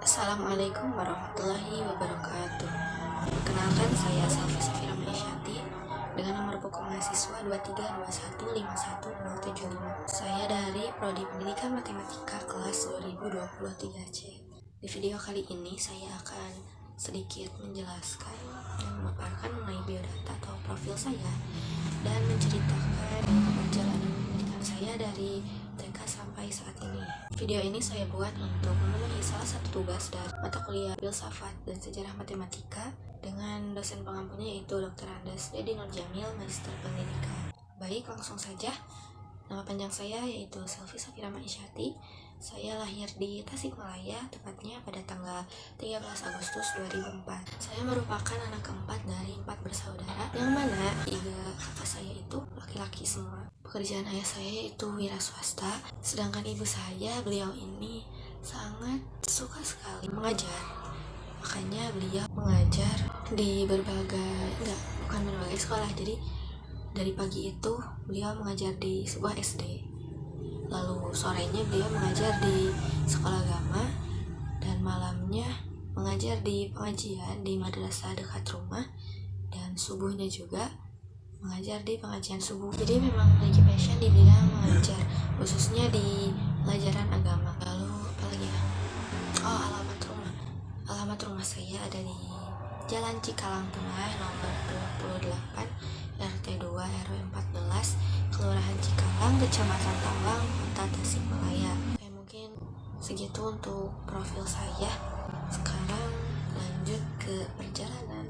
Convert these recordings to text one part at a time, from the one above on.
Assalamualaikum warahmatullahi wabarakatuh. Perkenalkan, saya Selvi Safira Maisyati dengan nomor pokok mahasiswa 232151075. Saya dari Prodi Pendidikan Matematika kelas 2023C. Di video kali ini saya akan sedikit menjelaskan dan memaparkan mengenai biodata atau profil saya dan menceritakan perjalanan pendidikan saya dari TK sampai saat ini. Video ini saya buat untuk memenuhi salah satu tugas dari mata kuliah Filsafat dan Sejarah Matematika dengan dosen pengampunya yaitu Dr. Andes Dedi Nurjamil, Magister Pendidikan. Baik, langsung saja. Nama panjang saya yaitu Selvi Safira Maisyati. Saya lahir di Tasikmalaya, tepatnya pada tanggal 13 Agustus 2004. Saya merupakan anak keempat dari 4 bersaudara, yang mana 3 kakak saya itu laki-laki semua. Pekerjaan ayah saya itu wira swasta, sedangkan ibu saya, beliau ini sangat suka sekali mengajar. Makanya beliau mengajar di bukan berbagai sekolah. Jadi dari pagi itu beliau mengajar di sebuah SD. Lalu sorenya beliau mengajar di sekolah agama dan malamnya mengajar di pengajian di madrasah dekat rumah, dan subuhnya juga mengajar di pengajian subuh. Jadi memang memiliki passion di bidang mengajar, khususnya di pelajaran agama. Lalu apalagi ya? Alamat rumah saya ada di Jalan Cikalang Tengah nomor 28 RT 2 RW 14 Kelurahan Cikalang, Kecamatan Tawang, Kota Tasikmalaya. Mungkin segitu untuk profil saya. Sekarang lanjut ke perjalanan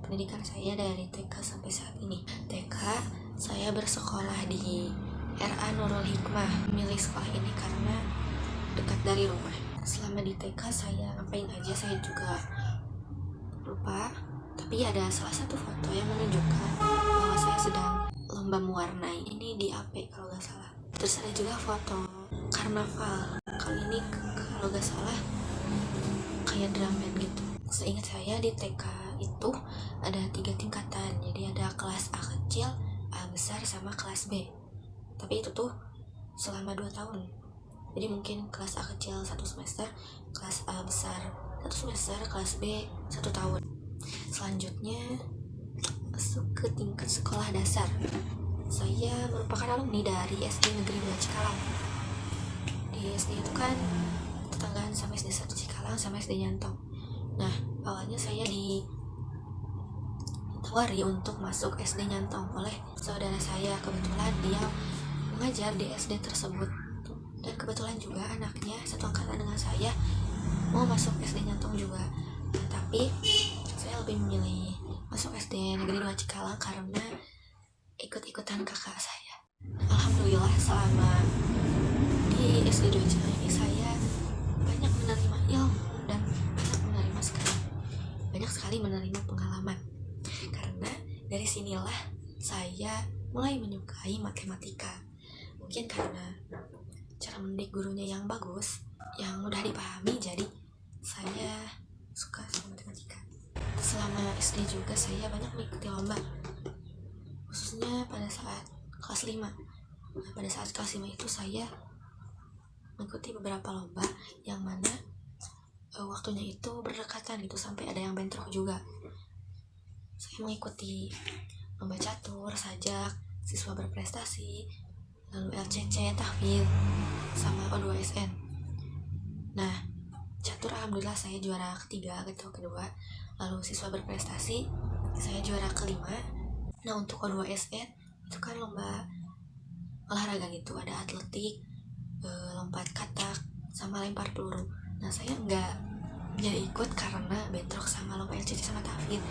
pendidikan saya dari TK sampai saat ini. TK saya bersekolah di RA Nurul Hikmah. Milih sekolah ini karena dekat dari rumah. Selama di TK saya ngapain aja saya juga lupa, tapi ada salah satu foto yang menunjukkan bahwa saya sedang lomba mewarnai, ini di AP kalau gak salah. Terus ada juga foto karnaval, kali ini kalau gak salah kayak drum band gitu. Seingat saya di TK itu ada 3 tingkatan, jadi ada kelas A kecil, A besar, sama kelas B. Tapi itu tuh selama 2 tahun. Jadi mungkin kelas A kecil 1 semester, kelas A besar 1 semester, kelas B 1 tahun. Selanjutnya masuk ke tingkat sekolah dasar. Saya merupakan alumni dari SD Negeri 2 Cikalang. Di SD itu kan tetanggaan sama SD 1 Cikalang sama SD Nyantong. Nah, awalnya saya ditawari untuk masuk SD Nyantong oleh saudara saya. Kebetulan dia mengajar di SD tersebut, dan kebetulan juga anaknya satu angkatan dengan saya mau masuk SD Nyantong juga. Tapi saya lebih memilih masuk SD Negeri 2 Cikalang karena ikut-ikutan kakak saya. Alhamdulillah selama di SD 2 Cikalang ini saya banyak menerima ilmu dan banyak sekali menerima pengalaman. Karena dari sinilah saya mulai menyukai matematika. Mungkin karena cara mendidik gurunya yang bagus, yang mudah dipahami, jadi saya suka sama matematika. Selama SD juga saya banyak mengikuti lomba, khususnya pada saat kelas 5. Nah, pada saat kelas 5 itu saya mengikuti beberapa lomba yang mana waktunya itu berdekatan gitu, sampai ada yang bentrok juga. Saya mengikuti lomba catur, sajak, siswa berprestasi, lalu LCC, tahfidz, sama O2SN. Nah, catur alhamdulillah saya juara ketiga atau kedua. Lalu siswa berprestasi saya juara kelima. Nah, untuk O2SN itu kan lomba olahraga gitu, ada atletik, lompat katak, sama lempar peluru. Nah, saya nggak ikut karena bentrok sama lomba LCC sama tahfidz.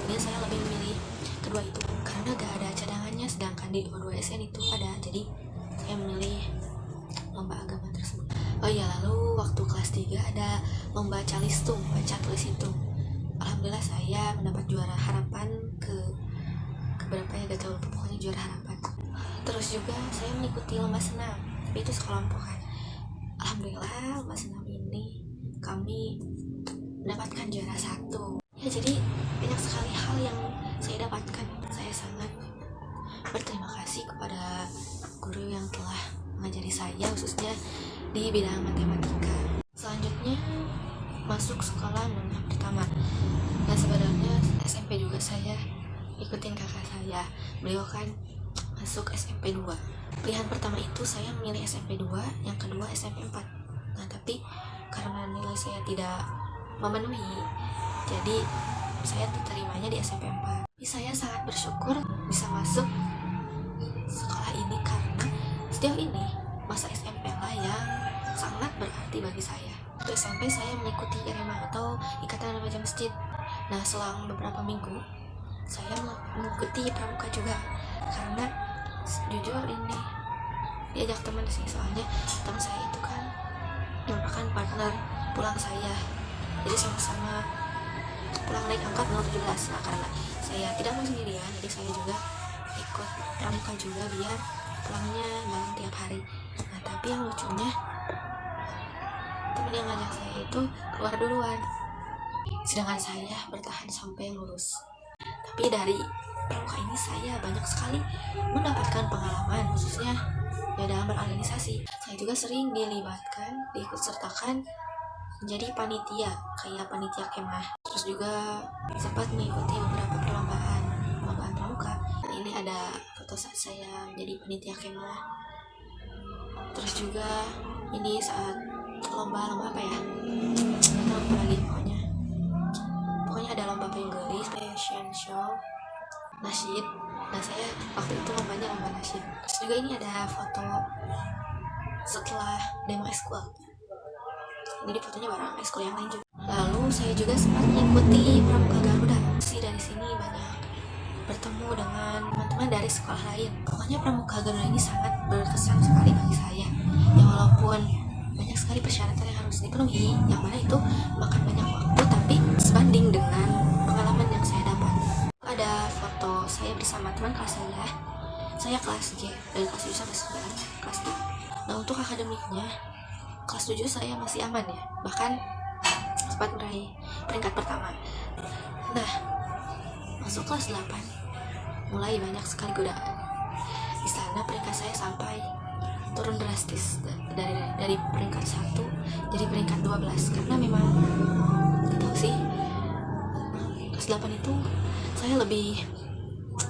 Jadi saya lebih memilih kedua itu karena gak ada cadangannya, sedangkan di O2SN itu ada. Jadi saya memilih lomba agama tersebut. Oh iya, lalu waktu kelas 3 ada lomba calistung, baca tulis hitung. Alhamdulillah saya mendapat juara harapan ke berapa ya, gak tahu, pokoknya juara harapan. Terus juga saya mengikuti lomba senam, tapi itu sekelompokan. Alhamdulillah lomba senam ini kami mendapatkan juara 1. Ya, jadi banyak sekali hal yang saya dapatkan. Saya sangat berterima kasih kepada guru yang telah mengajari saya, khususnya di bidang matematika. Selanjutnya masuk sekolah menengah pertama. Nah sebenarnya SMP juga saya ikutin kakak saya, beliau kan masuk SMP 2. Pilihan pertama itu saya memilih SMP 2, yang kedua SMP 4. Nah tapi karena nilai saya tidak memenuhi, jadi saya diterimanya di SMP 4. Tapi saya sangat bersyukur bisa masuk sekolah ini karena sejauh ini masa SMP lah yang sangat berarti bagi saya. Untuk SMP saya mengikuti IREMA atau Ikatan Remaja Masjid. Nah selang beberapa minggu saya mengikuti pramuka juga, karena jujur ini diajak teman sih, soalnya teman saya itu kan merupakan partner pulang saya, jadi sama-sama pulang naik angkat nomor 17. Nah karena saya tidak mau sendirian, jadi saya juga ikut pramuka juga biar pulangnya bareng tiap hari. Nah tapi yang lucunya teman yang ngajak saya itu keluar duluan, sedangkan saya bertahan sampai lulus. Tapi dari pramuka ini saya banyak sekali mendapatkan pengalaman, khususnya ya dalam berorganisasi. Saya juga sering dilibatkan, diikut sertakan menjadi panitia, kayak panitia kemah. Terus juga sempat mengikuti beberapa perlombaan pramuka. Nah, ini ada foto saat saya menjadi panitia kemah. Terus juga ini saat lomba apa ya? Nggak tahu lagi pokoknya ada lomba payung gelis, fashion show, nasyid. Nah saya waktu itu lombanya lomba nasyid. Terus juga ini ada foto setelah demo eskul. Jadi fotonya bareng eskul yang lain juga. Lalu saya juga sempat mengikuti pramuka Garuda. Dari sini banyak bertemu dengan teman-teman dari sekolah lain. Pokoknya pramuka Garuda ini sangat berkesan sekali bagi saya. Ya walaupun banyak sekali persyaratan yang harus dipenuhi, yang mana itu makan banyak waktu, tapi sebanding dengan pengalaman yang saya dapat. Ada foto saya bersama teman kelas saya kelas G, dari kelas 7 sampai 9 kelas G. Nah untuk akademiknya kelas 7 saya masih aman ya, bahkan sempat meraih peringkat pertama. Nah masuk kelas 8 mulai banyak sekali godaan. Di sana peringkat saya sampai turun drastis dari peringkat 1 jadi peringkat 12, karena memang gitu sih, kelas 8 itu saya lebih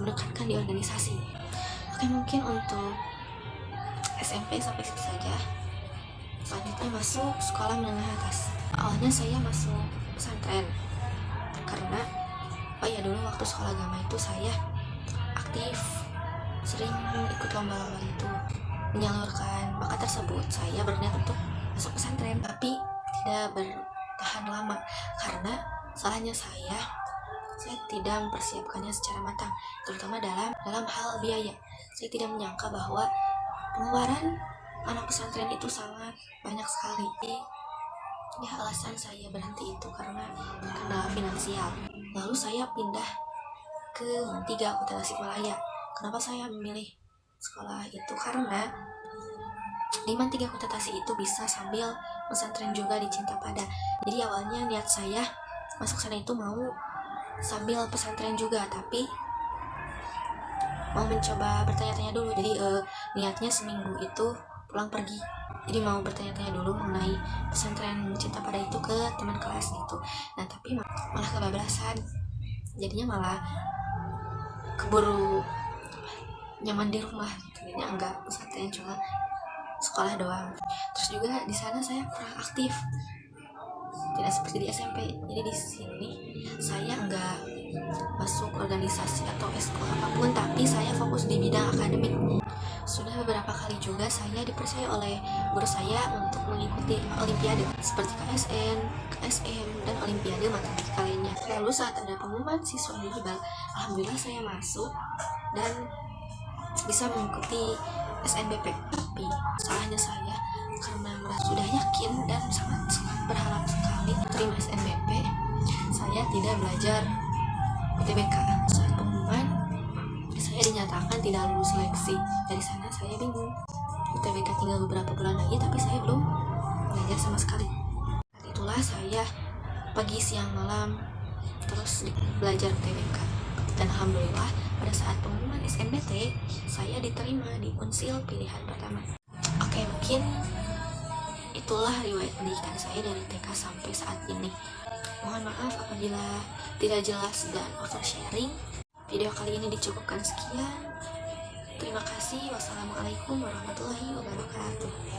mendekatkan di organisasi. Oke, mungkin untuk SMP sampai situ saja. Selanjutnya masuk sekolah menengah atas. Awalnya saya masuk pesantren karena dulu waktu sekolah agama itu saya aktif, sering ikut lomba-lomba itu. Menyalurkan bakat tersebut, saya berniat untuk masuk pesantren, tapi tidak bertahan lama karena salahnya saya tidak mempersiapkannya secara matang, terutama dalam hal biaya. Saya tidak menyangka bahwa pengeluaran anak pesantren itu sangat banyak sekali. Ini alasan saya berhenti itu karena kendala finansial. Lalu saya pindah ke 3 Kota Tasikmalaya. Kenapa saya memilih sekolah itu? Karena di 3 Kota Tasik itu bisa sambil pesantren juga di Cintapada. Jadi awalnya niat saya masuk sana itu mau sambil pesantren juga, tapi mau mencoba bertanya-tanya dulu. Jadi niatnya seminggu itu pulang pergi. Jadi mau bertanya-tanya dulu mengenai pesantren Cintapada itu ke teman kelas gitu. Nah tapi malah kebablasan. Jadinya malah keburu nyaman di rumah gitu. Jadinya enggak pesantren, cuma sekolah doang. Terus juga di sana saya kurang aktif, tidak seperti di SMP. Jadi di sini saya enggak masuk organisasi atau eskul apapun, tapi saya fokus di bidang akademik. Sudah beberapa kali juga saya dipercaya oleh guru saya untuk mengikuti olimpiade seperti KSN, KSM, dan olimpiade matematika lainnya. Lalu saat ada pengumuman siswa eligible, alhamdulillah saya masuk dan bisa mengikuti SNBP. Tapi salahnya saya karena merasa sudah yakin dan sangat berharap sekali terima SNBP, saya tidak belajar UTBK. Saat pengumuman saya dinyatakan tidak lulus seleksi. Dari sana saya bingung. UTBK tinggal beberapa bulan lagi, tapi saya belum belajar sama sekali. Saat itulah saya pagi siang malam terus belajar UTBK. Dan alhamdulillah pada saat pengumuman SNBT saya diterima di Unsil pilihan pertama. Oke, mungkin itu Itulah riwayat pendidikan saya dari TK sampai saat ini. Mohon maaf apabila tidak jelas dan oversharing. Video kali ini dicukupkan sekian. Terima kasih. Wassalamualaikum warahmatullahi wabarakatuh.